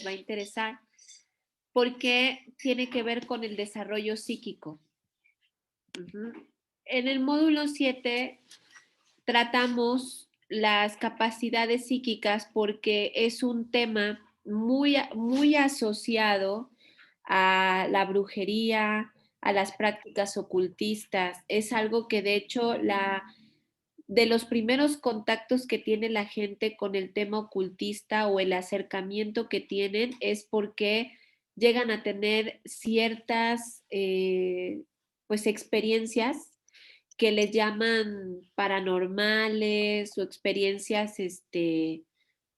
va a interesar porque tiene que ver con el desarrollo psíquico. En el módulo 7 tratamos las capacidades psíquicas porque es un tema muy asociado a la brujería, a las prácticas ocultistas. Es algo que de hecho de los primeros contactos que tiene la gente con el tema ocultista o el acercamiento que tienen es porque llegan a tener ciertas pues experiencias que les llaman paranormales o experiencias,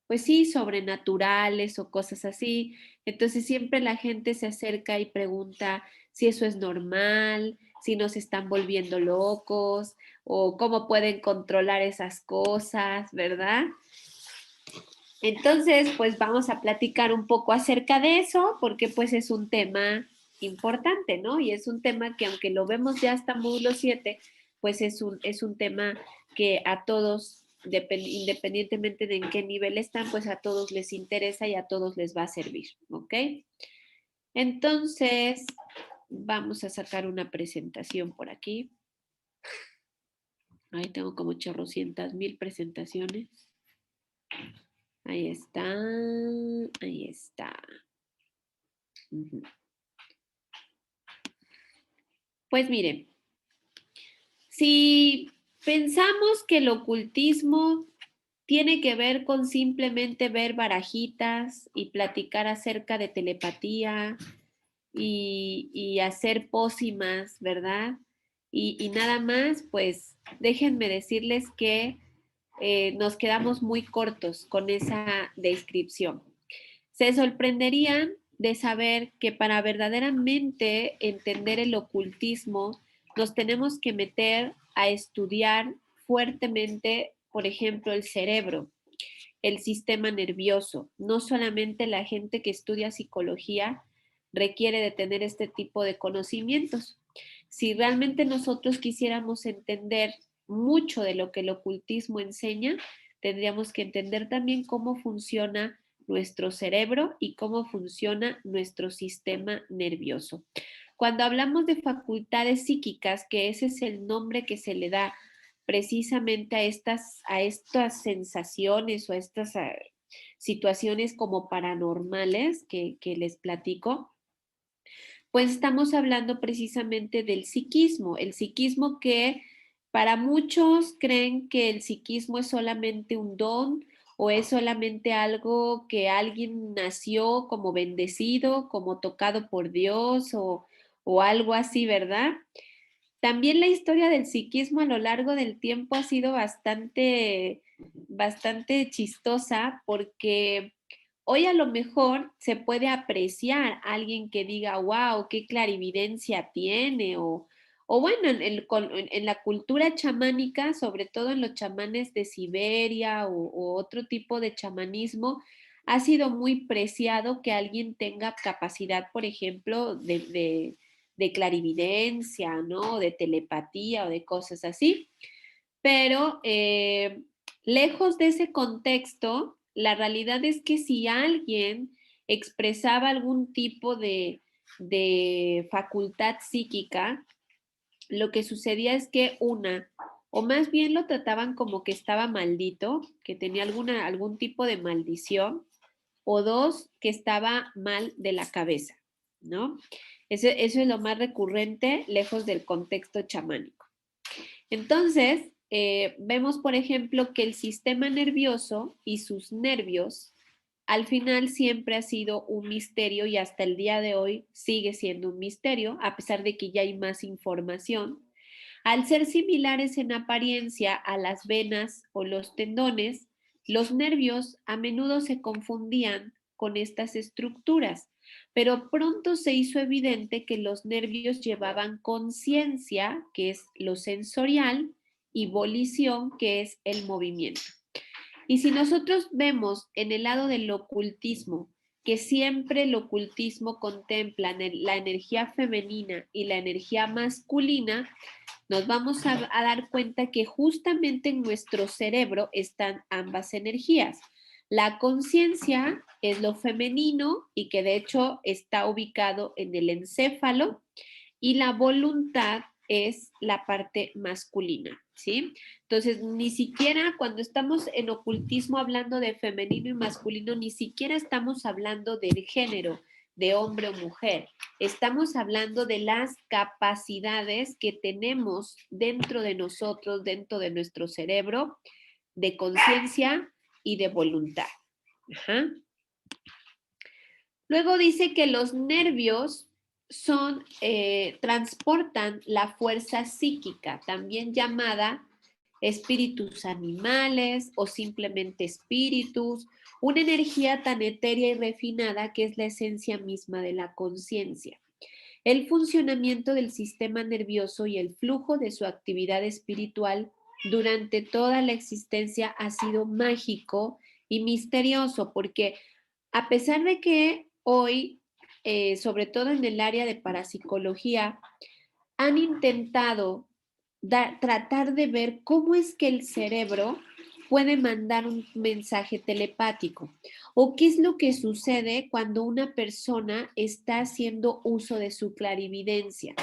pues sí, sobrenaturales o cosas así. Entonces siempre la gente se acerca y pregunta si eso es normal, si nos están volviendo locos o cómo pueden controlar esas cosas, ¿verdad? Entonces, pues vamos a platicar un poco acerca de eso porque pues es un tema importante, ¿no? Y es un tema que aunque lo vemos ya hasta módulo 7, pues es un tema que a todos, independientemente de en qué nivel están, pues a todos les interesa y a todos les va a servir, ¿ok? Entonces, vamos a sacar una presentación por aquí. Ahí tengo como 800,000 presentaciones. Ahí está, ahí está. Uh-huh. Pues miren, si pensamos que el ocultismo tiene que ver con simplemente ver barajitas y platicar acerca de telepatía y hacer pócimas, ¿verdad? Y nada más, pues déjenme decirles que nos quedamos muy cortos con esa descripción. Se sorprenderían de saber que para verdaderamente entender el ocultismo nos tenemos que meter a estudiar fuertemente, por ejemplo, el cerebro, el sistema nervioso. No solamente la gente que estudia psicología requiere de tener este tipo de conocimientos. Si realmente nosotros quisiéramos entender mucho de lo que el ocultismo enseña, tendríamos que entender también cómo funciona nuestro cerebro y cómo funciona nuestro sistema nervioso. Cuando hablamos de facultades psíquicas, que ese es el nombre que se le da precisamente a estas sensaciones o a estas situaciones como paranormales que les platico, pues estamos hablando precisamente del psiquismo, el psiquismo que para muchos creen que el psiquismo es solamente un don o es solamente algo que alguien nació como bendecido, como tocado por Dios o algo así, ¿verdad? También la historia del psiquismo a lo largo del tiempo ha sido bastante chistosa porque hoy a lo mejor se puede apreciar a alguien que diga, wow, qué clarividencia tiene o bueno, en la cultura chamánica, sobre todo en los chamanes de Siberia o otro tipo de chamanismo, ha sido muy preciado que alguien tenga capacidad, por ejemplo, de clarividencia, ¿no? De telepatía o de cosas así. Pero lejos de ese contexto, la realidad es que si alguien expresaba algún tipo de facultad psíquica, lo que sucedía es que o más bien lo trataban como que estaba maldito, que tenía algún tipo de maldición, o dos, que estaba mal de la cabeza, ¿no? Eso es lo más recurrente lejos del contexto chamánico. Entonces, vemos, por ejemplo, que el sistema nervioso y sus nervios al final siempre ha sido un misterio y hasta el día de hoy sigue siendo un misterio, a pesar de que ya hay más información. Al ser similares en apariencia a las venas o los tendones, los nervios a menudo se confundían con estas estructuras, pero pronto se hizo evidente que los nervios llevaban conciencia, que es lo sensorial, y volición, que es el movimiento. Y si nosotros vemos en el lado del ocultismo, que siempre el ocultismo contempla la energía femenina y la energía masculina, nos vamos a dar cuenta que justamente en nuestro cerebro están ambas energías. La conciencia es lo femenino y que de hecho está ubicado en el encéfalo, y la voluntad es la parte masculina, ¿sí? Entonces, ni siquiera cuando estamos en ocultismo hablando de femenino y masculino, ni siquiera estamos hablando del género, de hombre o mujer. Estamos hablando de las capacidades que tenemos dentro de nosotros, dentro de nuestro cerebro, de conciencia y de voluntad. Ajá. Luego dice que los nervios transportan la fuerza psíquica, también llamada espíritus animales o simplemente espíritus, una energía tan etérea y refinada que es la esencia misma de la conciencia. El funcionamiento del sistema nervioso y el flujo de su actividad espiritual durante toda la existencia ha sido mágico y misterioso, porque a pesar de que hoy, sobre todo en el área de parapsicología, han intentado tratar de ver cómo es que el cerebro puede mandar un mensaje telepático o qué es lo que sucede cuando una persona está haciendo uso de su clarividencia.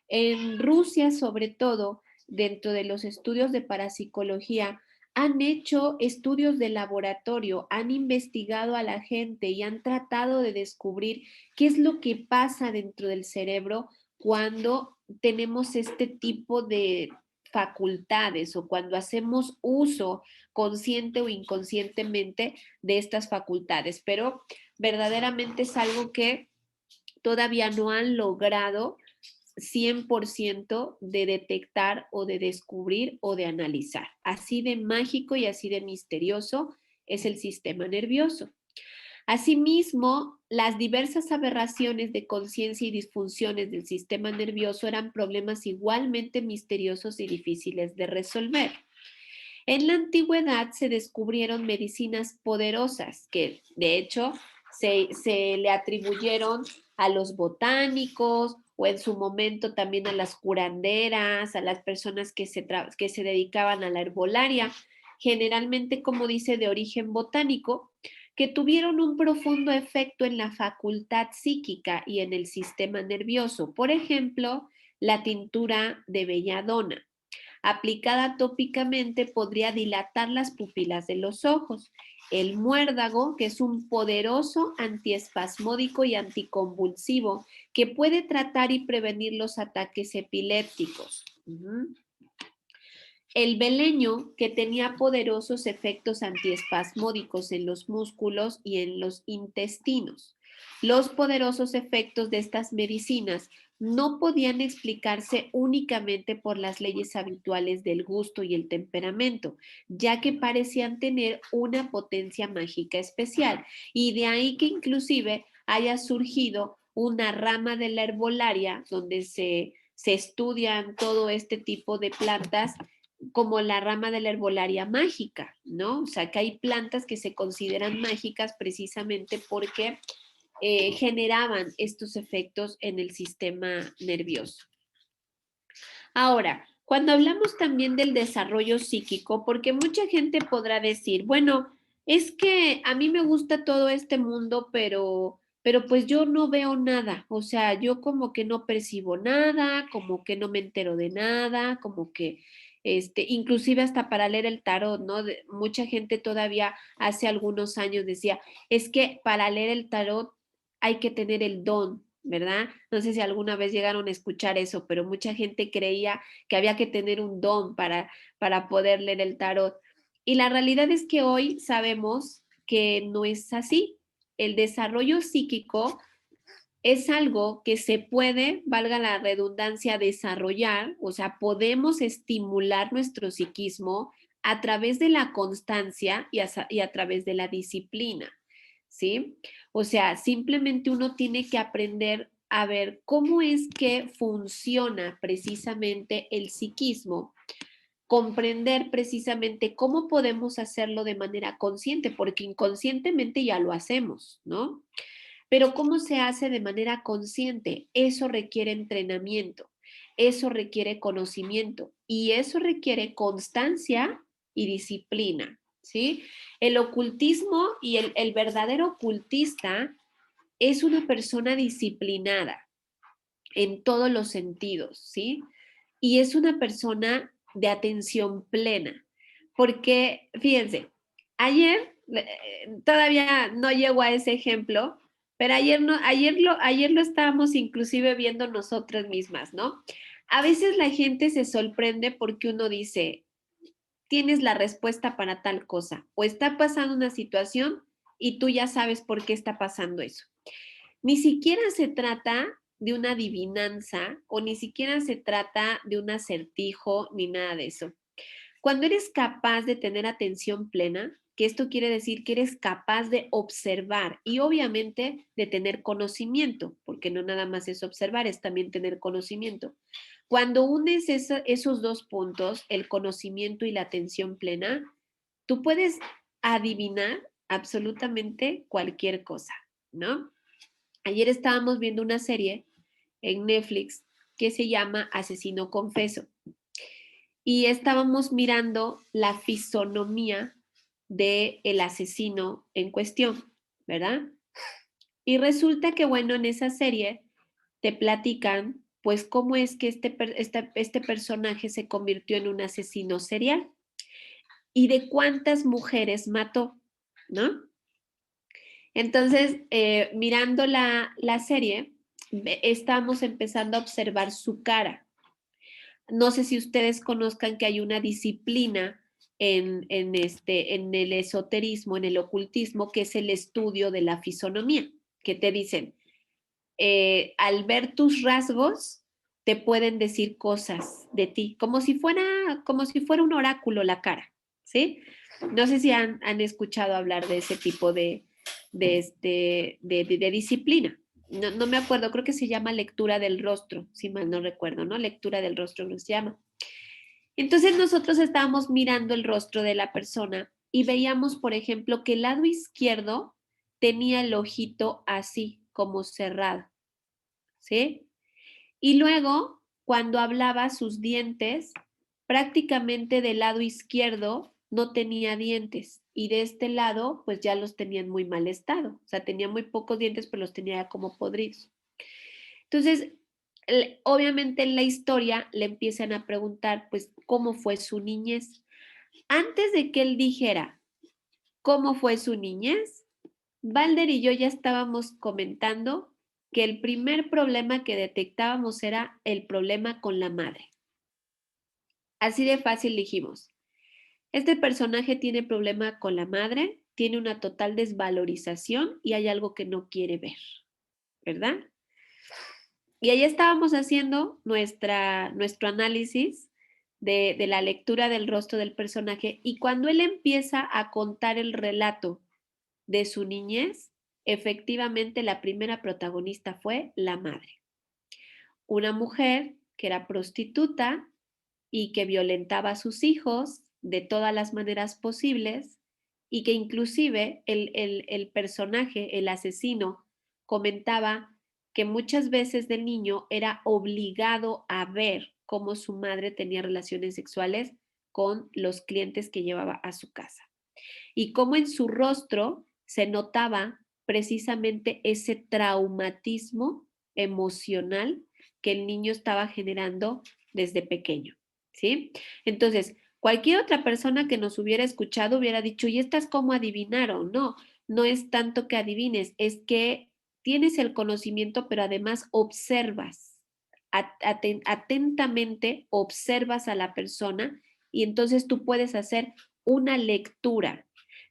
En Rusia, sobre todo, dentro de los estudios de parapsicología, han hecho estudios de laboratorio, han investigado a la gente y han tratado de descubrir qué es lo que pasa dentro del cerebro cuando tenemos este tipo de facultades o cuando hacemos uso consciente o inconscientemente de estas facultades. Pero verdaderamente es algo que todavía no han logrado 100% de detectar o de descubrir o de analizar. Así de mágico y así de misterioso es el sistema nervioso. Asimismo, las diversas aberraciones de conciencia y disfunciones del sistema nervioso eran problemas igualmente misteriosos y difíciles de resolver. En la antigüedad se descubrieron medicinas poderosas que, de hecho, se le atribuyeron a los botánicos o en su momento también a las curanderas, a las personas que se dedicaban a la herbolaria, generalmente, como dice, de origen botánico, que tuvieron un profundo efecto en la facultad psíquica y en el sistema nervioso. Por ejemplo, la tintura de belladona aplicada tópicamente podría dilatar las pupilas de los ojos. El muérdago, que es un poderoso antiespasmódico y anticonvulsivo que puede tratar y prevenir los ataques epilépticos. El beleño, que tenía poderosos efectos antiespasmódicos en los músculos y en los intestinos. Los poderosos efectos de estas medicinas no podían explicarse únicamente por las leyes habituales del gusto y el temperamento, ya que parecían tener una potencia mágica especial. Y de ahí que inclusive haya surgido una rama de la herbolaria donde se estudian todo este tipo de plantas como la rama de la herbolaria mágica, ¿no? O sea, que hay plantas que se consideran mágicas precisamente porque generaban estos efectos en el sistema nervioso. Ahora, cuando hablamos también del desarrollo psíquico, porque mucha gente podrá decir, bueno, es que a mí me gusta todo este mundo, pero pues yo no veo nada, o sea, yo como que no percibo nada, como que no me entero de nada, como que, inclusive hasta para leer el tarot, ¿no? Mucha gente todavía hace algunos años decía, es que para leer el tarot hay que tener el don, ¿verdad? No sé si alguna vez llegaron a escuchar eso, pero mucha gente creía que había que tener un don para poder leer el tarot. Y la realidad es que hoy sabemos que no es así. El desarrollo psíquico es algo que se puede, valga la redundancia, desarrollar, o sea, podemos estimular nuestro psiquismo a través de la constancia y a través de la disciplina, ¿sí? O sea, simplemente uno tiene que aprender a ver cómo es que funciona precisamente el psiquismo, comprender precisamente cómo podemos hacerlo de manera consciente, porque inconscientemente ya lo hacemos, ¿no? Pero ¿cómo se hace de manera consciente? Eso requiere entrenamiento, eso requiere conocimiento y eso requiere constancia y disciplina, ¿sí? El ocultismo y el verdadero ocultista es una persona disciplinada en todos los sentidos, ¿sí? Y es una persona de atención plena, porque fíjense, ayer todavía no llego a ese ejemplo, pero ayer, no, ayer lo estábamos inclusive viendo nosotras mismas, ¿no? A veces la gente se sorprende porque uno dice, tienes la respuesta para tal cosa, o está pasando una situación y tú ya sabes por qué está pasando eso. Ni siquiera se trata de una adivinanza o ni siquiera se trata de un acertijo ni nada de eso. Cuando eres capaz de tener atención plena, que esto quiere decir que eres capaz de observar y obviamente de tener conocimiento, porque no nada más es observar, es también tener conocimiento. Cuando unes esos dos puntos, el conocimiento y la atención plena, tú puedes adivinar absolutamente cualquier cosa, ¿no? Ayer estábamos viendo una serie en Netflix que se llama Asesino Confeso y estábamos mirando la fisonomía del asesino en cuestión, ¿verdad? Y resulta que, bueno, en esa serie te platican, pues, cómo es que este personaje se convirtió en un asesino serial y de cuántas mujeres mató, ¿no? Entonces, mirando la serie, estamos empezando a observar su cara. No sé si ustedes conozcan que hay una disciplina en el esoterismo, en el ocultismo, que es el estudio de la fisonomía, que te dicen, al ver tus rasgos, te pueden decir cosas de ti, como si fuera un oráculo la cara, ¿sí? No sé si han escuchado hablar de ese tipo de disciplina. No, no me acuerdo, creo que se llama lectura del rostro, si mal no recuerdo, ¿no? Lectura del rostro no se llama. Entonces nosotros estábamos mirando el rostro de la persona y veíamos, por ejemplo, que el lado izquierdo tenía el ojito así, como cerrado, ¿sí? Y luego, cuando hablaba, sus dientes, prácticamente del lado izquierdo no tenía dientes y de este lado, pues ya los tenía en muy mal estado. O sea, tenía muy pocos dientes, pero los tenía como podridos. Entonces, obviamente en la historia le empiezan a preguntar, pues, cómo fue su niñez. Antes de que él dijera cómo fue su niñez, Balder y yo ya estábamos comentando que el primer problema que detectábamos era el problema con la madre. Así de fácil dijimos, este personaje tiene problema con la madre, tiene una total desvalorización y hay algo que no quiere ver, ¿verdad? Y ahí estábamos haciendo nuestro análisis de la lectura del rostro del personaje y cuando él empieza a contar el relato de su niñez, efectivamente la primera protagonista fue la madre. Una mujer que era prostituta y que violentaba a sus hijos de todas las maneras posibles y que inclusive el personaje, el asesino, comentaba que muchas veces de niño era obligado a ver cómo su madre tenía relaciones sexuales con los clientes que llevaba a su casa y cómo en su rostro se notaba precisamente ese traumatismo emocional que el niño estaba generando desde pequeño, ¿sí? Entonces, cualquier otra persona que nos hubiera escuchado hubiera dicho, ¿y estas cómo adivinaron? No, no es tanto que adivines, es que tienes el conocimiento, pero además observas, atentamente observas a la persona y entonces tú puedes hacer una lectura.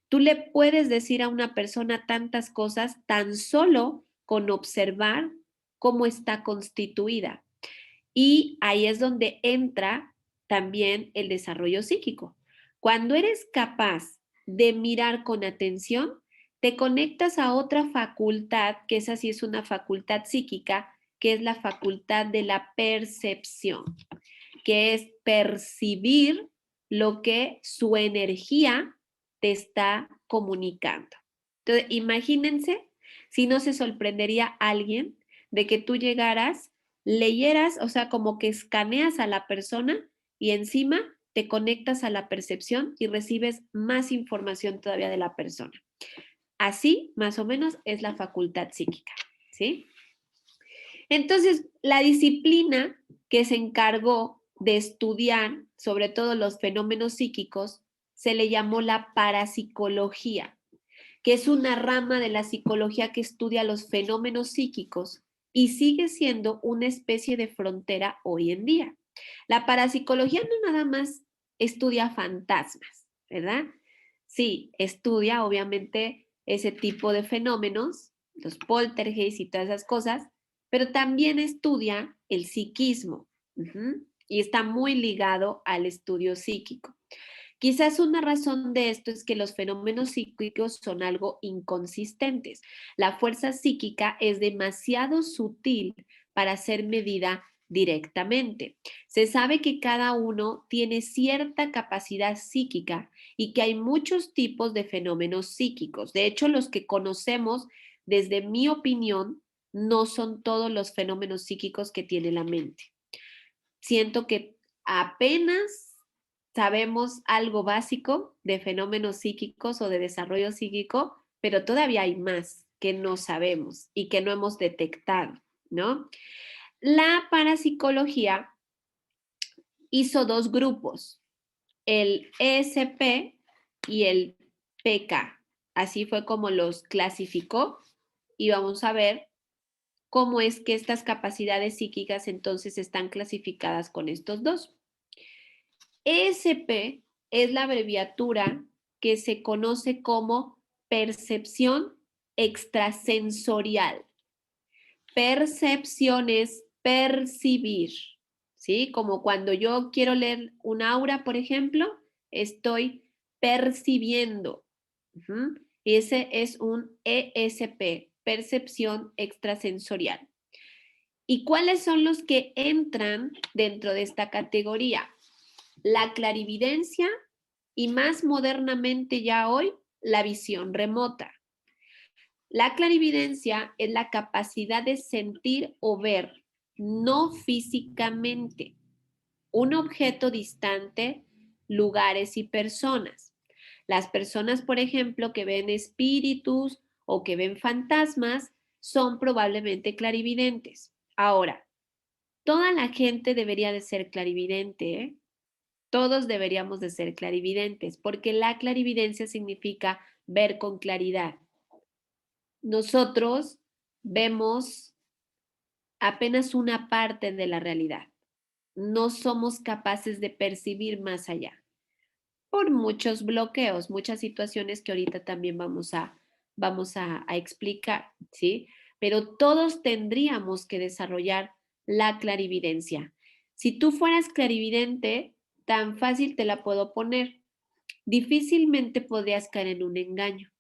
Tú le puedes decir a una persona tantas cosas tan solo con observar cómo está constituida. Y ahí es donde entra también el desarrollo psíquico. Cuando eres capaz de mirar con atención, te conectas a otra facultad, que esa sí es una facultad psíquica, que es la facultad de la percepción, que es percibir lo que su energía te está comunicando. Entonces, imagínense si no se sorprendería alguien de que tú llegaras, leyeras, o sea, como que escaneas a la persona y encima te conectas a la percepción y recibes más información todavía de la persona. Así, más o menos, es la facultad psíquica, ¿sí? Entonces, la disciplina que se encargó de estudiar, sobre todo los fenómenos psíquicos, se le llamó la parapsicología, que es una rama de la psicología que estudia los fenómenos psíquicos y sigue siendo una especie de frontera hoy en día. La parapsicología no nada más estudia fantasmas, ¿verdad? Sí, estudia obviamente ese tipo de fenómenos, los poltergeists y todas esas cosas, pero también estudia el psiquismo, y está muy ligado al estudio psíquico. Quizás una razón de esto es que los fenómenos psíquicos son algo inconsistentes. La fuerza psíquica es demasiado sutil para ser medida directamente. Se sabe que cada uno tiene cierta capacidad psíquica y que hay muchos tipos de fenómenos psíquicos. De hecho, los que conocemos, desde mi opinión, no son todos los fenómenos psíquicos que tiene la mente. Siento que apenas sabemos algo básico de fenómenos psíquicos o de desarrollo psíquico, pero todavía hay más que no sabemos y que no hemos detectado, ¿no? La parapsicología hizo dos grupos, el ESP y el PK. Así fue como los clasificó y vamos a ver cómo es que estas capacidades psíquicas entonces están clasificadas con estos dos. ESP es la abreviatura que se conoce como percepción extrasensorial. Percepción es percibir, ¿sí? Como cuando yo quiero leer un aura, por ejemplo, estoy percibiendo. Ese es un ESP, percepción extrasensorial. ¿Y cuáles son los que entran dentro de esta categoría? La clarividencia y más modernamente ya hoy, la visión remota. La clarividencia es la capacidad de sentir o ver, no físicamente, un objeto distante, lugares y personas. Las personas, por ejemplo, que ven espíritus o que ven fantasmas, son probablemente clarividentes. Ahora, toda la gente debería de ser clarividente, ¿eh? Todos deberíamos de ser clarividentes, porque la clarividencia significa ver con claridad. Nosotros vemos apenas una parte de la realidad. No somos capaces de percibir más allá por muchos bloqueos, muchas situaciones que ahorita también vamos a explicar, ¿sí? Pero todos tendríamos que desarrollar la clarividencia. Si tú fueras clarividente, tan fácil te la puedo poner. Difícilmente podrías caer en un engaño.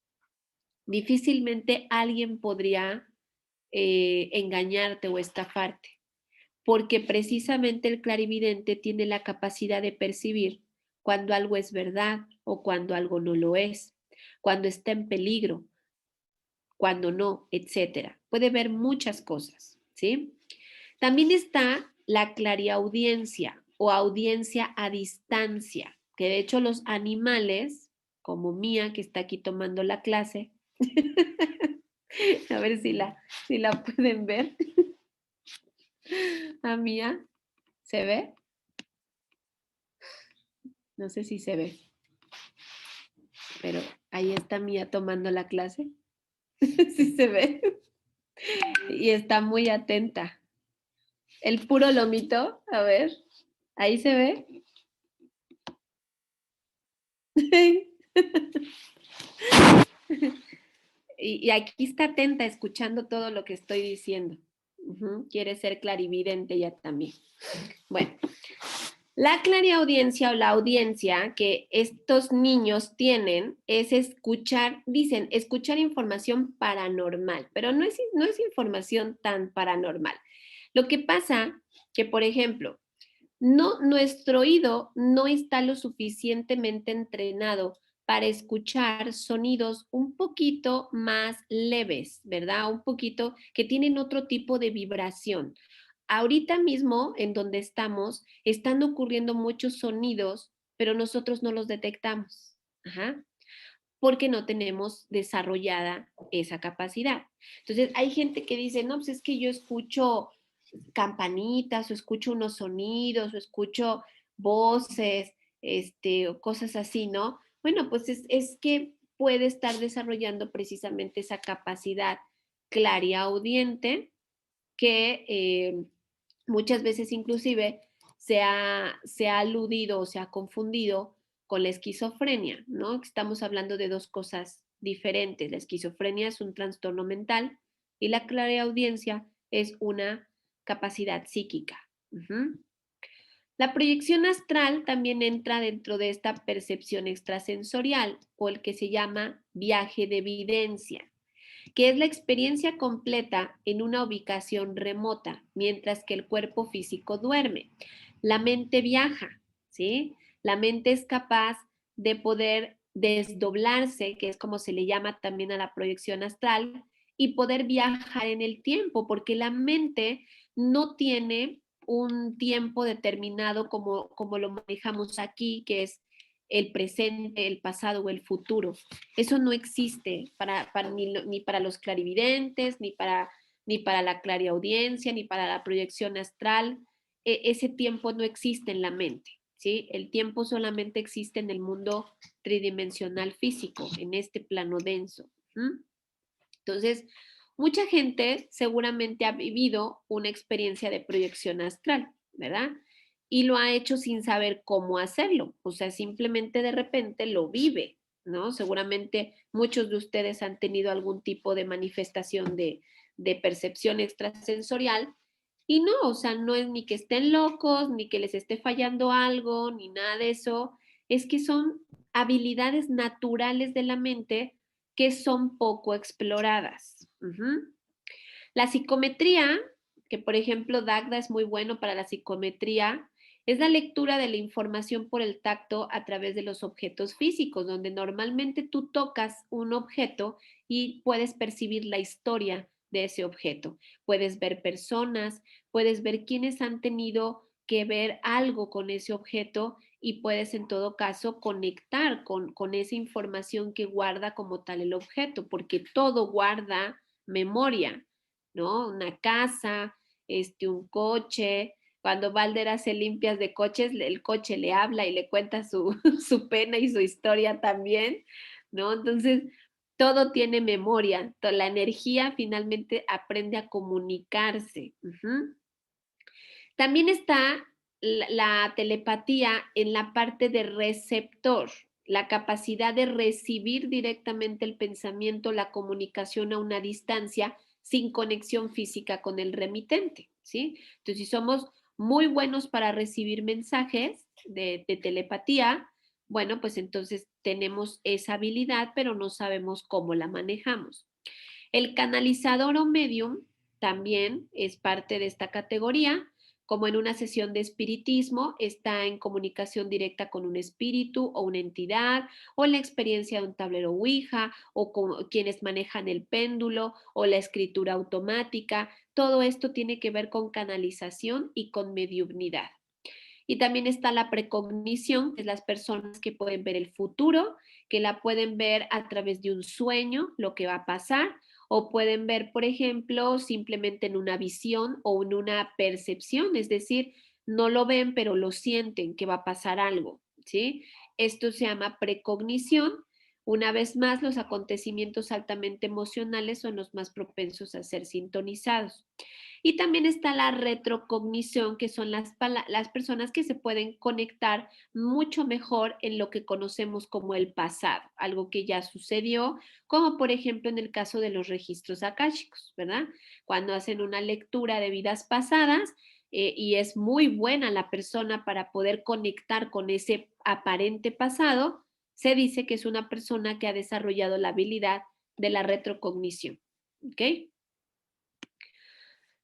Difícilmente alguien podría engañarte o estafarte, porque precisamente el clarividente tiene la capacidad de percibir cuando algo es verdad o cuando algo no lo es, cuando está en peligro, cuando no, etcétera. Puede ver muchas cosas, ¿sí? También está la clariaudiencia o audiencia a distancia, que de hecho los animales, como Mía, que está aquí tomando la clase, a ver si la pueden ver. A Mía, ¿se ve? No sé si se ve, pero ahí está Mía tomando la clase. Sí se ve. Y está muy atenta. El puro lomito, a ver, ahí se ve. Y aquí está atenta, escuchando todo lo que estoy diciendo. Quiere ser clarividente ya también. Bueno, la clariaudiencia o la audiencia que estos niños tienen es escuchar, dicen, escuchar información paranormal, pero no es información tan paranormal. Lo que pasa que, por ejemplo, nuestro oído no está lo suficientemente entrenado para escuchar sonidos un poquito más leves, ¿verdad? Un poquito que tienen otro tipo de vibración. Ahorita mismo, en donde estamos, están ocurriendo muchos sonidos pero nosotros no los detectamos. Ajá, porque no tenemos desarrollada esa capacidad. Entonces, hay gente que dice, no, pues es que yo escucho campanitas o escucho unos sonidos o escucho voces, o cosas así, ¿no? Bueno, pues es que puede estar desarrollando precisamente esa capacidad clariaudiente que muchas veces inclusive se ha aludido o se ha confundido con la esquizofrenia, ¿no? Estamos hablando de dos cosas diferentes. La esquizofrenia es un trastorno mental y la clareaudiencia es una capacidad psíquica. Ujú. La proyección astral también entra dentro de esta percepción extrasensorial o el que se llama viaje de evidencia, que es la experiencia completa en una ubicación remota, mientras que el cuerpo físico duerme. La mente viaja, ¿sí? La mente es capaz de poder desdoblarse, que es como se le llama también a la proyección astral, y poder viajar en el tiempo, porque la mente no tiene un tiempo determinado como lo manejamos aquí, que es el presente, el pasado o el futuro. Eso no existe ni para los clarividentes, ni para la clariaudiencia, ni para la proyección astral. Ese tiempo no existe en la mente, ¿sí? El tiempo solamente existe en el mundo tridimensional físico, en este plano denso. ¿Mm? Entonces, mucha gente seguramente ha vivido una experiencia de proyección astral, ¿verdad? Y lo ha hecho sin saber cómo hacerlo, o sea, simplemente de repente lo vive, ¿no? Seguramente muchos de ustedes han tenido algún tipo de manifestación de percepción extrasensorial y no, o sea, no es ni que estén locos, ni que les esté fallando algo, ni nada de eso, es que son habilidades naturales de la mente que son poco exploradas. Uh-huh. La psicometría, que por ejemplo Dagda es muy bueno para la psicometría, es la lectura de la información por el tacto a través de los objetos físicos, donde normalmente tú tocas un objeto y puedes percibir la historia de ese objeto. Puedes ver personas, puedes ver quiénes han tenido que ver algo con ese objeto y puedes en todo caso conectar con esa información que guarda como tal el objeto, porque todo guarda memoria, ¿no? Una casa, un coche. Cuando Valder hace limpias de coches, el coche le habla y le cuenta su, su pena y su historia también, ¿no? Entonces, todo tiene memoria. La energía finalmente aprende a comunicarse. Uh-huh. También está la telepatía en la parte de receptor, la capacidad de recibir directamente el pensamiento, la comunicación a una distancia sin conexión física con el remitente, ¿sí? Entonces, si somos muy buenos para recibir mensajes de telepatía, bueno, pues entonces tenemos esa habilidad, pero no sabemos cómo la manejamos. El canalizador o medium también es parte de esta categoría, como en una sesión de espiritismo, está en comunicación directa con un espíritu o una entidad, o en la experiencia de un tablero Ouija, o con quienes manejan el péndulo, o la escritura automática. Todo esto tiene que ver con canalización y con mediumnidad. Y también está la precognición, que es las personas que pueden ver el futuro, que la pueden ver a través de un sueño, lo que va a pasar, o pueden ver, por ejemplo, simplemente en una visión o en una percepción, es decir, no lo ven, pero lo sienten que va a pasar algo, ¿sí? Esto se llama precognición. Una vez más, los acontecimientos altamente emocionales son los más propensos a ser sintonizados. Y también está la retrocognición, que son las personas que se pueden conectar mucho mejor en lo que conocemos como el pasado, algo que ya sucedió, como por ejemplo en el caso de los registros akáshicos, ¿verdad? Cuando hacen una lectura de vidas pasadas, y es muy buena la persona para poder conectar con ese aparente pasado, se dice que es una persona que ha desarrollado la habilidad de la retrocognición. ¿Ok?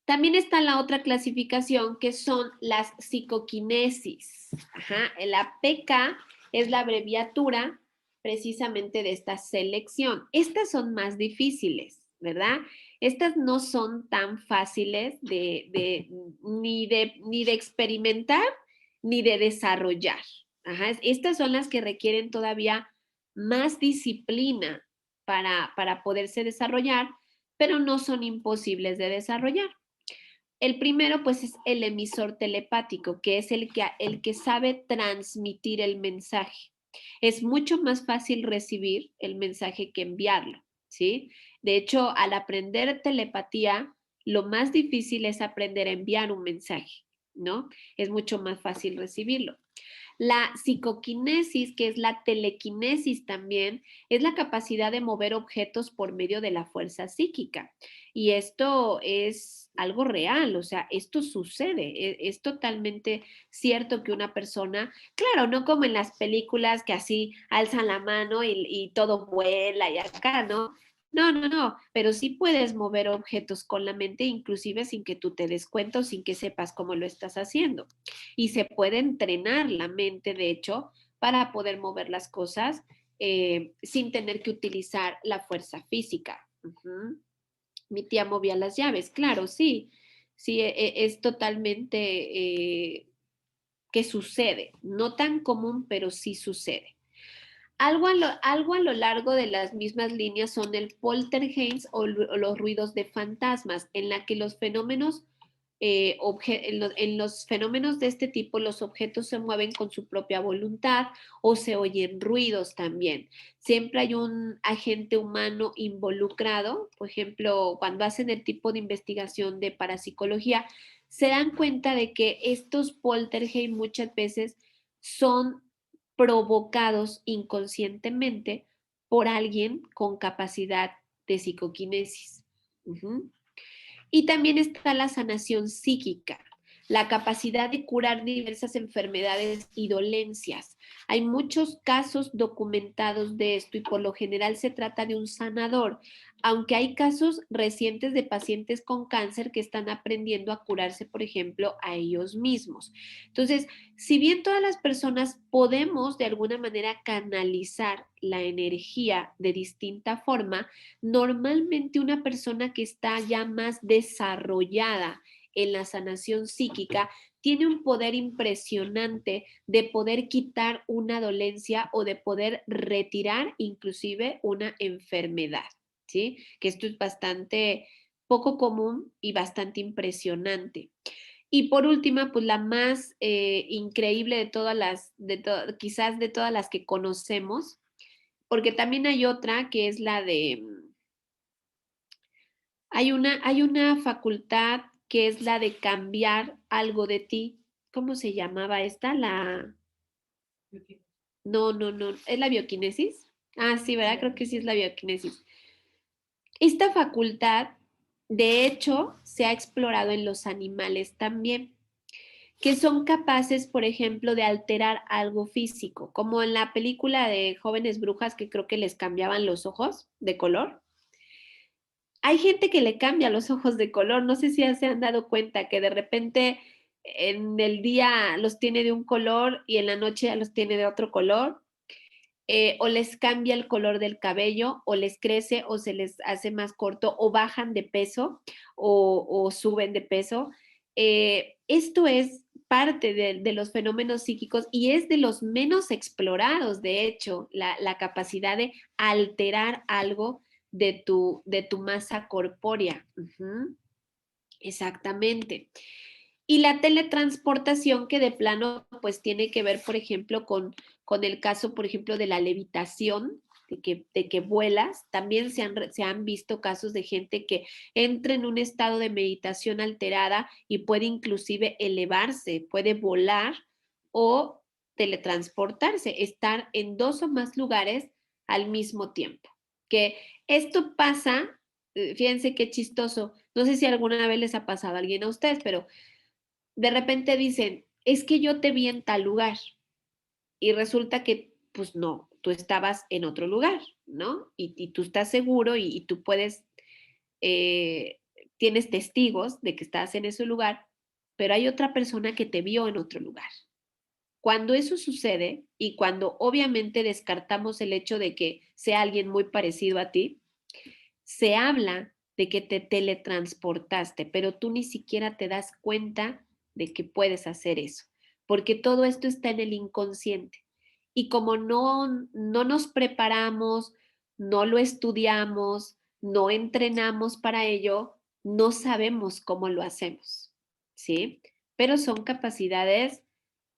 También está la otra clasificación que son las psicoquinesis. Ajá. La PK es la abreviatura precisamente de esta selección. Estas son más difíciles, ¿verdad? Estas no son tan fáciles ni de experimentar ni de desarrollar. Ajá, estas son las que requieren todavía más disciplina para poderse desarrollar, pero no son imposibles de desarrollar. El primero, pues, es el emisor telepático, que es el que sabe transmitir el mensaje. Es mucho más fácil recibir el mensaje que enviarlo, ¿sí? De hecho, al aprender telepatía, lo más difícil es aprender a enviar un mensaje, ¿no? Es mucho más fácil recibirlo. La psicoquinesis, que es la telequinesis también, es la capacidad de mover objetos por medio de la fuerza psíquica. Y esto es algo real, o sea, esto sucede, es totalmente cierto que una persona, claro, no como en las películas que así alzan la mano y todo vuela y acá, ¿no? No, no, no, pero sí puedes mover objetos con la mente, inclusive sin que tú te des cuenta o sin que sepas cómo lo estás haciendo. Y se puede entrenar la mente, de hecho, para poder mover las cosas sin tener que utilizar la fuerza física. Ujú. Mi tía movía las llaves, claro, sí, sí, es totalmente que sucede, no tan común, pero sí sucede. Algo a lo largo de las mismas líneas son el poltergeist o los ruidos de fantasmas, en la que los fenómenos, en los fenómenos de este tipo, los objetos se mueven con su propia voluntad o se oyen ruidos también. Siempre hay un agente humano involucrado, por ejemplo, cuando hacen el tipo de investigación de parapsicología, se dan cuenta de que estos poltergeist muchas veces son provocados inconscientemente por alguien con capacidad de psicoquinesis. Ujú. Y también está la sanación psíquica, la capacidad de curar diversas enfermedades y dolencias. Hay muchos casos documentados de esto y por lo general se trata de un sanador, aunque hay casos recientes de pacientes con cáncer que están aprendiendo a curarse, por ejemplo, a ellos mismos. Entonces, si bien todas las personas podemos de alguna manera canalizar la energía de distinta forma, normalmente una persona que está ya más desarrollada en la sanación psíquica tiene un poder impresionante de poder quitar una dolencia o de poder retirar inclusive una enfermedad, ¿sí? Que esto es bastante poco común y bastante impresionante. Y por última, pues la más increíble de todas quizás de todas las que conocemos, porque también hay otra que es la de hay una facultad que es la de cambiar algo de ti. ¿Cómo se llamaba esta? No, no, no. ¿Es la bioquinesis? Ah, sí, ¿verdad? Creo que sí es la bioquinesis. Esta facultad, de hecho, se ha explorado en los animales también, que son capaces, por ejemplo, de alterar algo físico, como en la película de Jóvenes Brujas que creo que les cambiaban los ojos de color. Hay gente que le cambia los ojos de color, no sé si ya se han dado cuenta que de repente en el día los tiene de un color y en la noche ya los tiene de otro color, o les cambia el color del cabello, o les crece, o se les hace más corto, o bajan de peso, o suben de peso. Esto es parte de los fenómenos psíquicos y es de los menos explorados, de hecho, la capacidad de alterar algo de tu masa corpórea. Ujú, exactamente. Y la teletransportación que de plano pues tiene que ver, por ejemplo, con el caso, por ejemplo, de la levitación, de que vuelas. También se han visto casos de gente que entra en un estado de meditación alterada y puede inclusive elevarse, puede volar o teletransportarse, estar en dos o más lugares al mismo tiempo. Que esto pasa, fíjense qué chistoso, no sé si alguna vez les ha pasado a alguien a ustedes, pero de repente dicen, es que yo te vi en tal lugar y resulta que, pues no, tú estabas en otro lugar, ¿no? Y tú estás seguro y tú puedes, eh, tienes testigos de que estás en ese lugar, pero hay otra persona que te vio en otro lugar. Cuando eso sucede y cuando obviamente descartamos el hecho de que sea alguien muy parecido a ti, se habla de que te teletransportaste, pero tú ni siquiera te das cuenta de que puedes hacer eso. porque todo esto está en el inconsciente. Y como no nos preparamos, no lo estudiamos, no entrenamos para ello, no sabemos cómo lo hacemos, ¿sí? Pero son capacidades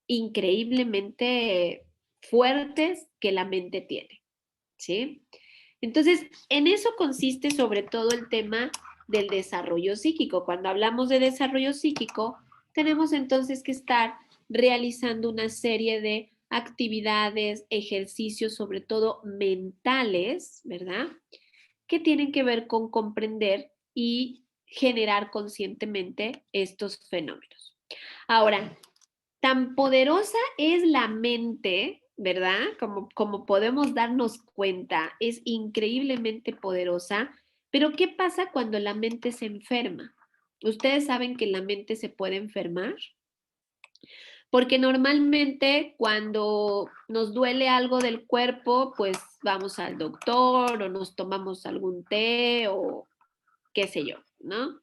increíblemente fuertes que la mente tiene, ¿sí? Entonces, en eso consiste sobre todo el tema del desarrollo psíquico. Cuando hablamos de desarrollo psíquico, tenemos entonces que estar realizando una serie de actividades, ejercicios, sobre todo mentales, ¿verdad? Que tienen que ver con comprender y generar conscientemente estos fenómenos. Ahora, tan poderosa es la mente, ¿verdad? Como podemos darnos cuenta, es increíblemente poderosa, pero ¿qué pasa cuando la mente se enferma? ¿Ustedes saben que la mente se puede enfermar? Porque normalmente cuando nos duele algo del cuerpo, pues vamos al doctor o nos tomamos algún té o qué sé yo, ¿no?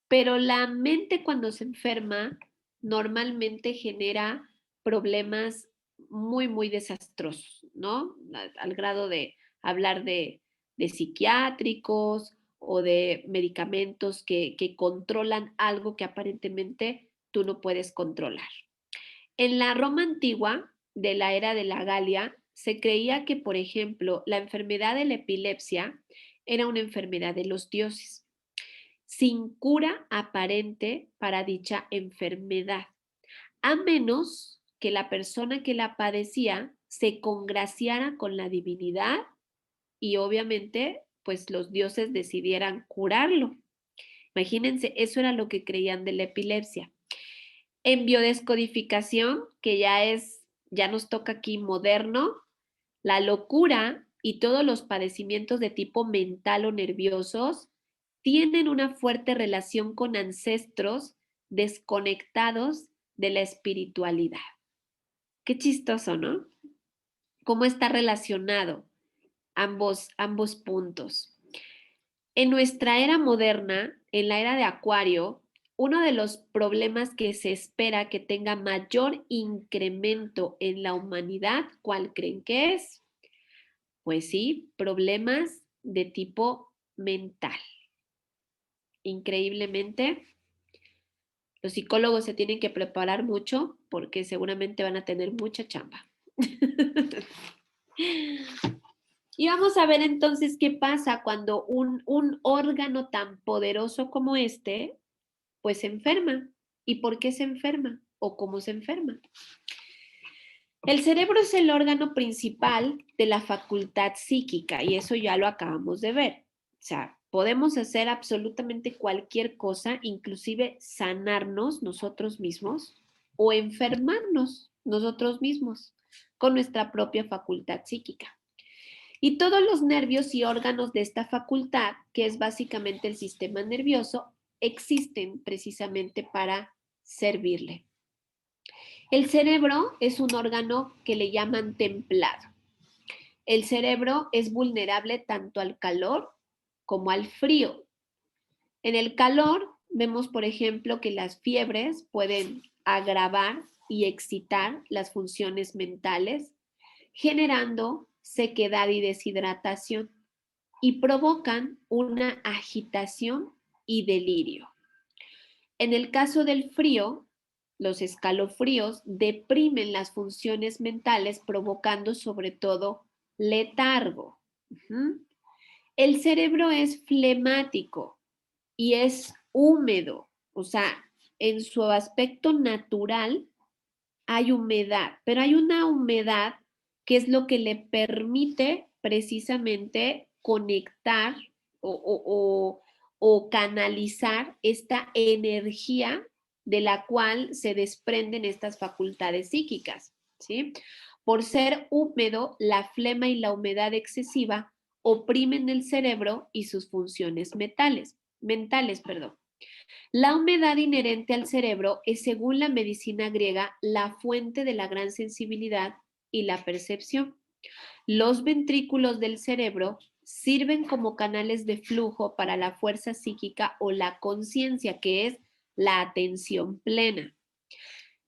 Pero la mente cuando se enferma normalmente genera problemas muy, muy desastrosos, ¿no? Al grado de hablar de psiquiátricos o de medicamentos que controlan algo que aparentemente tú no puedes controlar. En la Roma antigua, de la era de la Galia, se creía que, por ejemplo, la enfermedad de la epilepsia era una enfermedad de los dioses sin cura aparente para dicha enfermedad, a menos que la persona que la padecía se congraciara con la divinidad y obviamente pues los dioses decidieran curarlo. Imagínense, eso era lo que creían de la epilepsia. En biodescodificación, que ya nos toca aquí moderno, la locura y todos los padecimientos de tipo mental o nerviosos tienen una fuerte relación con ancestros desconectados de la espiritualidad. Qué chistoso, ¿no? ¿Cómo está relacionado ambos puntos? En nuestra era moderna, en la era de Acuario, uno de los problemas que se espera que tenga mayor incremento en la humanidad, ¿cuál creen que es? Pues sí, problemas de tipo mental. Increíblemente, los psicólogos se tienen que preparar mucho porque seguramente van a tener mucha chamba. Y vamos a ver entonces qué pasa cuando un órgano tan poderoso como este, pues se enferma. ¿Y por qué se enferma? ¿O cómo se enferma? El cerebro es el órgano principal de la facultad psíquica y eso ya lo acabamos de ver. O sea, podemos hacer absolutamente cualquier cosa, inclusive sanarnos nosotros mismos o enfermarnos nosotros mismos con nuestra propia facultad psíquica. Y todos los nervios y órganos de esta facultad, que es básicamente el sistema nervioso, existen precisamente para servirle. El cerebro es un órgano que le llaman templado. El cerebro es vulnerable tanto al calor como al frío. En el calor vemos, por ejemplo, que las fiebres pueden agravar y excitar las funciones mentales, generando sequedad y deshidratación y provocan una agitación y delirio. En el caso del frío, los escalofríos deprimen las funciones mentales, provocando sobre todo letargo. El cerebro es flemático y es húmedo, o sea, en su aspecto natural hay humedad, pero hay una humedad que es lo que le permite precisamente conectar o canalizar esta energía de la cual se desprenden estas facultades psíquicas, ¿sí? Por ser húmedo, la flema y la humedad excesiva oprimen el cerebro y sus funciones mentales, perdón. La humedad inherente al cerebro es, según la medicina griega, la fuente de la gran sensibilidad y la percepción. Los ventrículos del cerebro sirven como canales de flujo para la fuerza psíquica o la conciencia, que es la atención plena.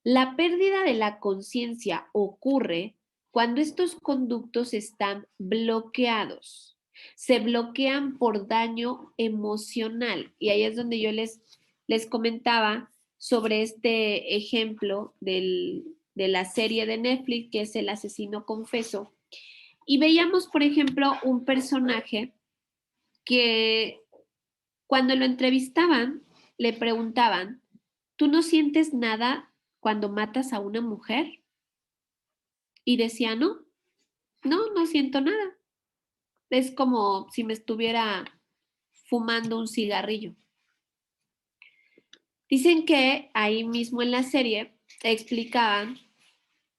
La pérdida de la conciencia ocurre cuando estos conductos están bloqueados. Se bloquean por daño emocional. Y ahí es donde yo les comentaba sobre este ejemplo de la serie de Netflix, que es El asesino confeso. Y veíamos, por ejemplo, un personaje que cuando lo entrevistaban, le preguntaban, ¿tú no sientes nada cuando matas a una mujer? Y decía, no siento nada. Es como si me estuviera fumando un cigarrillo. Dicen que ahí mismo en la serie explicaban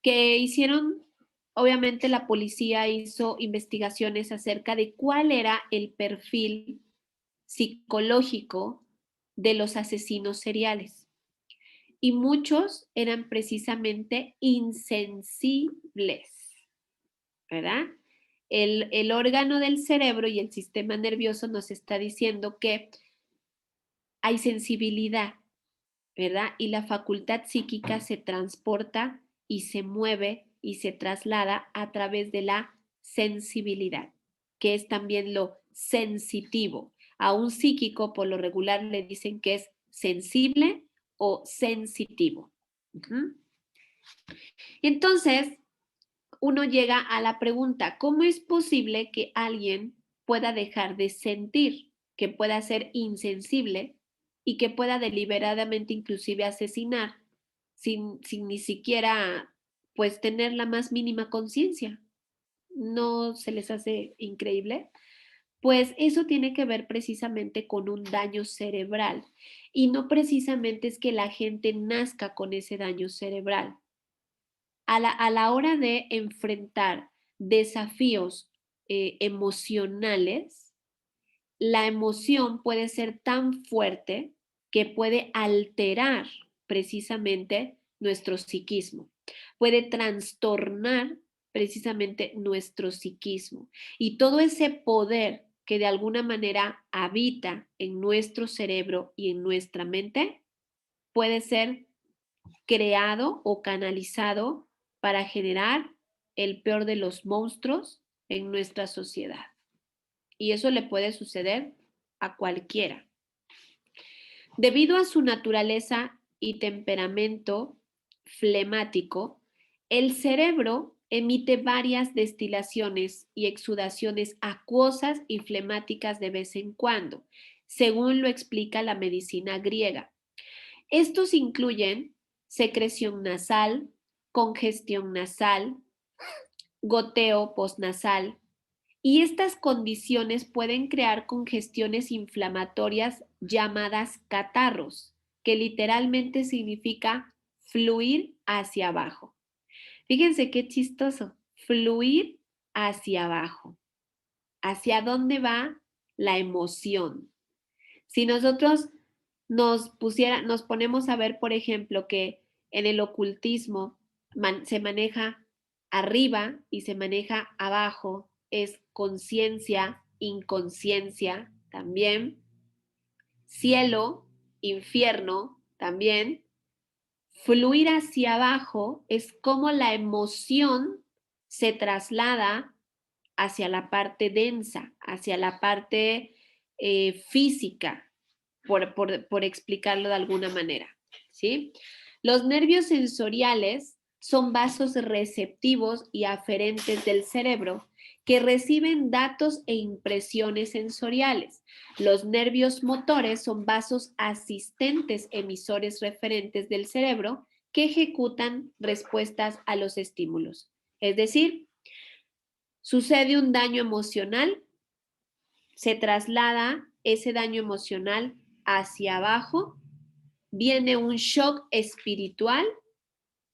que hicieron, obviamente la policía hizo investigaciones acerca de cuál era el perfil psicológico de los asesinos seriales. Y muchos eran precisamente insensibles, ¿verdad? El órgano del cerebro y el sistema nervioso nos está diciendo que hay sensibilidad, ¿verdad? Y la facultad psíquica se transporta y se mueve y se traslada a través de la sensibilidad, que es también lo sensitivo. A un psíquico por lo regular le dicen que es sensible o sensitivo. Uh-huh. Entonces, uno llega a la pregunta, ¿cómo es posible que alguien pueda dejar de sentir, que pueda ser insensible y que pueda deliberadamente inclusive asesinar sin ni siquiera pues tener la más mínima conciencia? ¿No se les hace increíble? Pues eso tiene que ver precisamente con un daño cerebral y no precisamente es que la gente nazca con ese daño cerebral. A la hora de enfrentar desafíos emocionales, la emoción puede ser tan fuerte que puede alterar precisamente nuestro psiquismo, puede trastornar precisamente nuestro psiquismo. Y todo ese poder que de alguna manera habita en nuestro cerebro y en nuestra mente puede ser creado o canalizado para generar el peor de los monstruos en nuestra sociedad. Y eso le puede suceder a cualquiera. Debido a su naturaleza y temperamento flemático, el cerebro emite varias destilaciones y exudaciones acuosas y flemáticas de vez en cuando, según lo explica la medicina griega. Estos incluyen secreción nasal, congestión nasal, goteo postnasal, y estas condiciones pueden crear congestiones inflamatorias llamadas catarros, que literalmente significa fluir hacia abajo. Fíjense qué chistoso, fluir hacia abajo. ¿Hacia dónde va la emoción? Si nosotros nos ponemos a ver, por ejemplo, que en el ocultismo se maneja arriba y se maneja abajo, es conciencia, inconsciencia también, cielo, infierno también. Fluir hacia abajo es como la emoción se traslada hacia la parte densa, hacia la parte física, por explicarlo de alguna manera, ¿sí? Los nervios sensoriales son vasos receptivos y aferentes del cerebro que reciben datos e impresiones sensoriales. Los nervios motores son vasos asistentes emisores referentes del cerebro que ejecutan respuestas a los estímulos. Es decir, sucede un daño emocional, se traslada ese daño emocional hacia abajo, viene un shock espiritual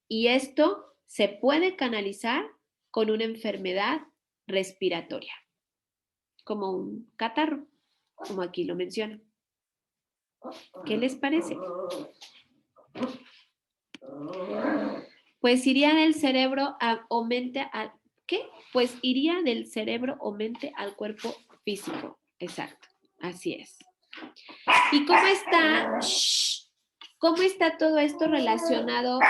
y esto se puede canalizar con una enfermedad respiratoria, como un catarro, como aquí lo menciono. ¿Qué les parece? Pues iría del cerebro o mente al... ¿Qué? Pues iría del cerebro o mente al cuerpo físico. Exacto, así es. ¿Y cómo está todo esto relacionado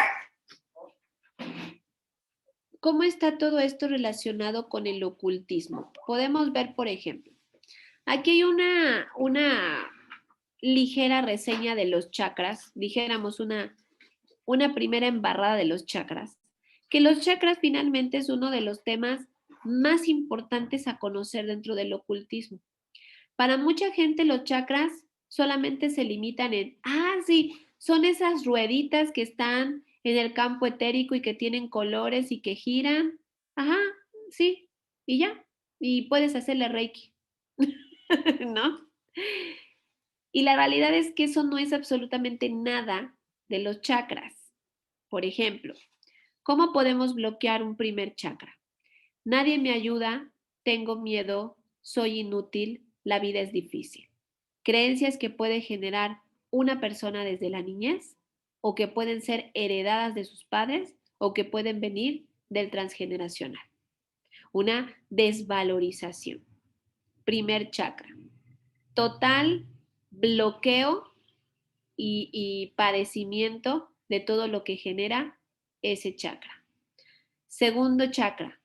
¿Cómo está todo esto relacionado con el ocultismo? Podemos ver, por ejemplo, aquí hay una ligera reseña de los chakras, dijéramos una primera embarrada de los chakras, que los chakras finalmente es uno de los temas más importantes a conocer dentro del ocultismo. Para mucha gente los chakras solamente se limitan en, sí, son esas rueditas que están en el campo etérico y que tienen colores y que giran. Ajá, sí, y ya. Y puedes hacerle reiki, ¿no? Y la realidad es que eso no es absolutamente nada de los chakras. Por ejemplo, ¿cómo podemos bloquear un primer chakra? Nadie me ayuda, tengo miedo, soy inútil, la vida es difícil. Creencias que puede generar una persona desde la niñez o que pueden ser heredadas de sus padres o que pueden venir del transgeneracional. Una desvalorización. Primer chakra. Total bloqueo y padecimiento de todo lo que genera ese chakra. Segundo chakra,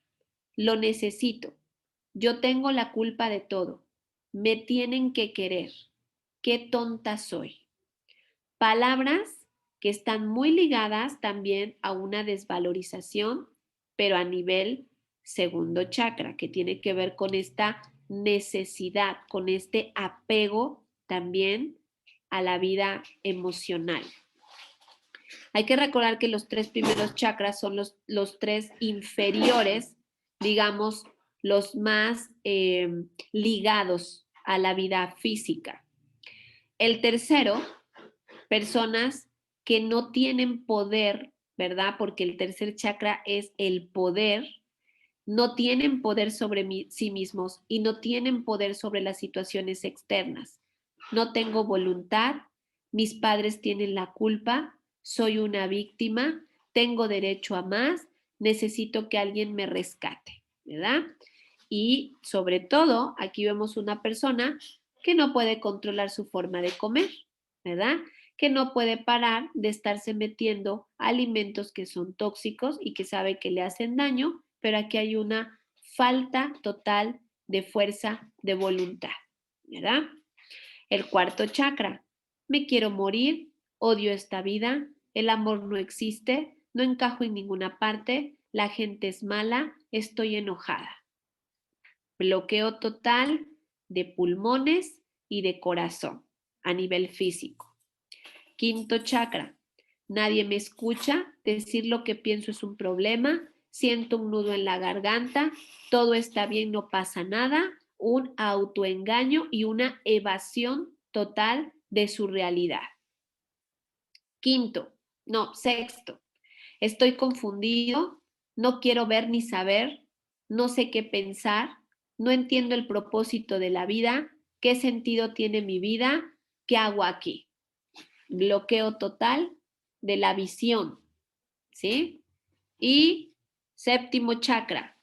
lo necesito. Yo tengo la culpa de todo. Me tienen que querer. Qué tonta soy. Palabras que están muy ligadas también a una desvalorización, pero a nivel segundo chakra, que tiene que ver con esta necesidad, con este apego también a la vida emocional. Hay que recordar que los tres primeros chakras son los tres inferiores, digamos, los más ligados a la vida física. El tercero, personas que no tienen poder, ¿verdad? Porque el tercer chakra es el poder, no tienen poder sobre sí mismos y no tienen poder sobre las situaciones externas. No tengo voluntad, mis padres tienen la culpa, soy una víctima, tengo derecho a más, necesito que alguien me rescate, ¿verdad? Y sobre todo, aquí vemos una persona que no puede controlar su forma de comer, ¿verdad? Que no puede parar de estarse metiendo alimentos que son tóxicos y que sabe que le hacen daño, pero aquí hay una falta total de fuerza de voluntad, ¿verdad? El cuarto chakra, me quiero morir, odio esta vida, el amor no existe, no encajo en ninguna parte, la gente es mala, estoy enojada. Bloqueo total de pulmones y de corazón a nivel físico. Quinto chakra, nadie me escucha, decir lo que pienso es un problema, siento un nudo en la garganta, todo está bien, no pasa nada, un autoengaño y una evasión total de su realidad. Sexto, estoy confundido, no quiero ver ni saber, no sé qué pensar, no entiendo el propósito de la vida, qué sentido tiene mi vida, qué hago aquí. Bloqueo total de la visión, ¿sí? Y séptimo chakra,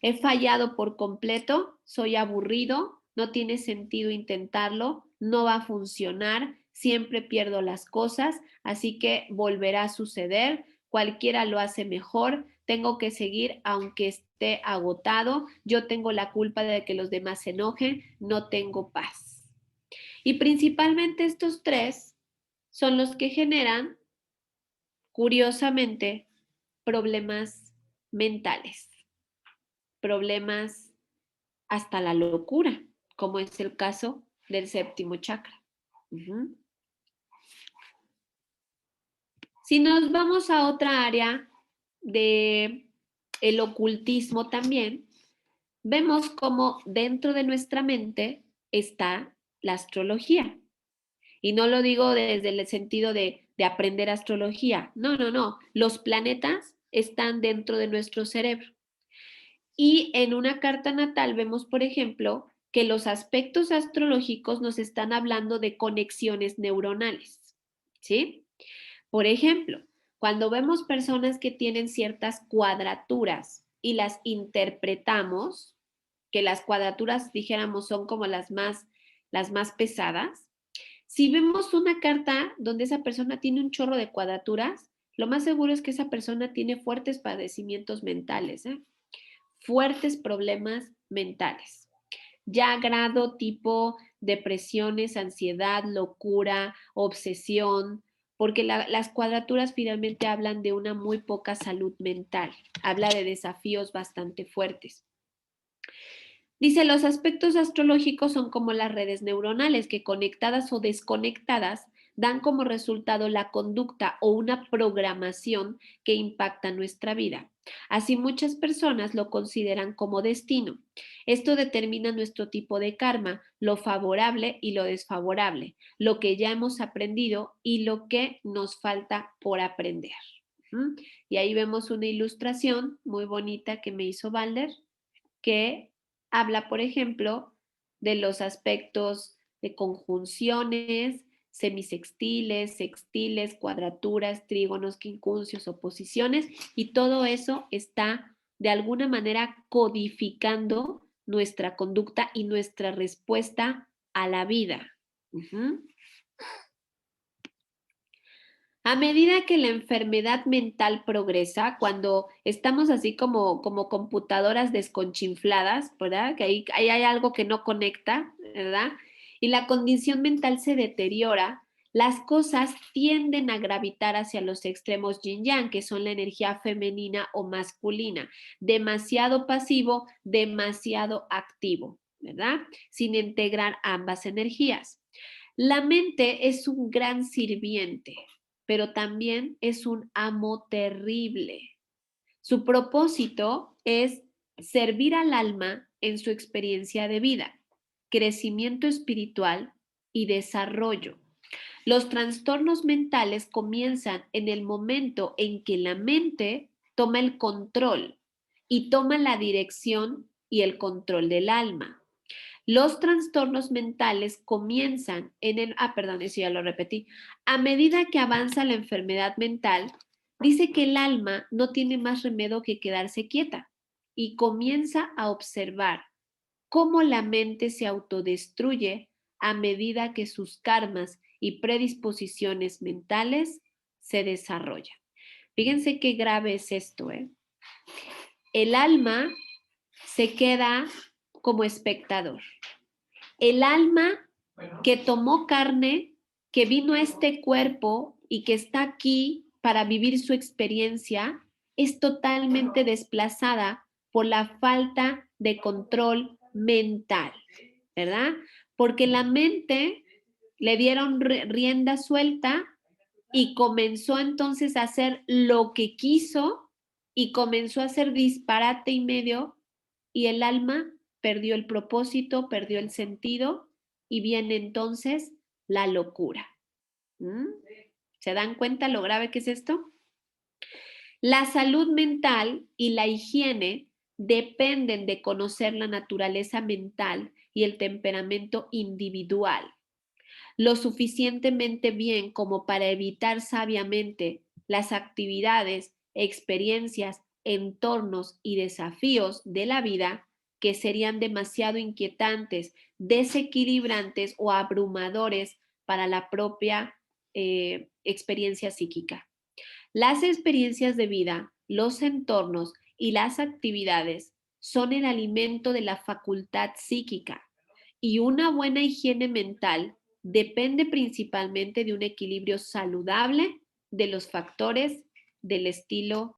he fallado por completo, soy aburrido, no tiene sentido intentarlo, no va a funcionar, siempre pierdo las cosas, así que volverá a suceder, cualquiera lo hace mejor, tengo que seguir aunque esté agotado, yo tengo la culpa de que los demás se enojen, no tengo paz. Y principalmente estos tres son los que generan, curiosamente, problemas mentales, problemas hasta la locura, como es el caso del séptimo chakra. Uh-huh. Si nos vamos a otra área de el ocultismo también, vemos cómo dentro de nuestra mente está la astrología. Y no lo digo desde el sentido de aprender astrología. No, no, no. Los planetas están dentro de nuestro cerebro. Y en una carta natal vemos, por ejemplo, que los aspectos astrológicos nos están hablando de conexiones neuronales, ¿sí? Por ejemplo, cuando vemos personas que tienen ciertas cuadraturas y las interpretamos, que las cuadraturas, dijéramos, son como las más pesadas, si vemos una carta donde esa persona tiene un chorro de cuadraturas, lo más seguro es que esa persona tiene fuertes padecimientos mentales, ¿eh? Fuertes problemas mentales. Ya grado tipo depresiones, ansiedad, locura, obsesión, porque las cuadraturas finalmente hablan de una muy poca salud mental, habla de desafíos bastante fuertes. Dice, los aspectos astrológicos son como las redes neuronales que conectadas o desconectadas dan como resultado la conducta o una programación que impacta nuestra vida. Así muchas personas lo consideran como destino. Esto determina nuestro tipo de karma, lo favorable y lo desfavorable, lo que ya hemos aprendido y lo que nos falta por aprender. Y ahí vemos una ilustración muy bonita que me hizo Balder, que habla, por ejemplo, de los aspectos de conjunciones, semisextiles, sextiles, cuadraturas, trígonos, quincunциos, oposiciones, y todo eso está de alguna manera codificando nuestra conducta y nuestra respuesta a la vida. A medida que la enfermedad mental progresa, cuando estamos así como computadoras desconchinfladas, ¿verdad? Que ahí hay algo que no conecta, ¿verdad? Y la condición mental se deteriora, las cosas tienden a gravitar hacia los extremos yin-yang, que son la energía femenina o masculina, demasiado pasivo, demasiado activo, ¿verdad? Sin integrar ambas energías. La mente es un gran sirviente, pero también es un amo terrible. Su propósito es servir al alma en su experiencia de vida, crecimiento espiritual y desarrollo. Los trastornos mentales comienzan en el momento en que la mente toma el control y toma la dirección y el control del alma. Los trastornos mentales comienzan perdón, eso ya lo repetí. A medida que avanza la enfermedad mental, dice que el alma no tiene más remedio que quedarse quieta y comienza a observar cómo la mente se autodestruye a medida que sus karmas y predisposiciones mentales se desarrollan. Fíjense qué grave es esto, ¿eh? El alma se queda como espectador. El alma que tomó carne, que vino a este cuerpo y que está aquí para vivir su experiencia, es totalmente desplazada por la falta de control mental, ¿verdad? Porque la mente le dieron rienda suelta y comenzó entonces a hacer lo que quiso y comenzó a hacer disparate y medio, y el alma perdió el propósito, perdió el sentido y viene entonces la locura. ¿Se dan cuenta lo grave que es esto? La salud mental y la higiene dependen de conocer la naturaleza mental y el temperamento individual lo suficientemente bien como para evitar sabiamente las actividades, experiencias, entornos y desafíos de la vida que serían demasiado inquietantes, desequilibrantes o abrumadores para la propia experiencia psíquica. Las experiencias de vida, los entornos y las actividades son el alimento de la facultad psíquica y una buena higiene mental depende principalmente de un equilibrio saludable de los factores del estilo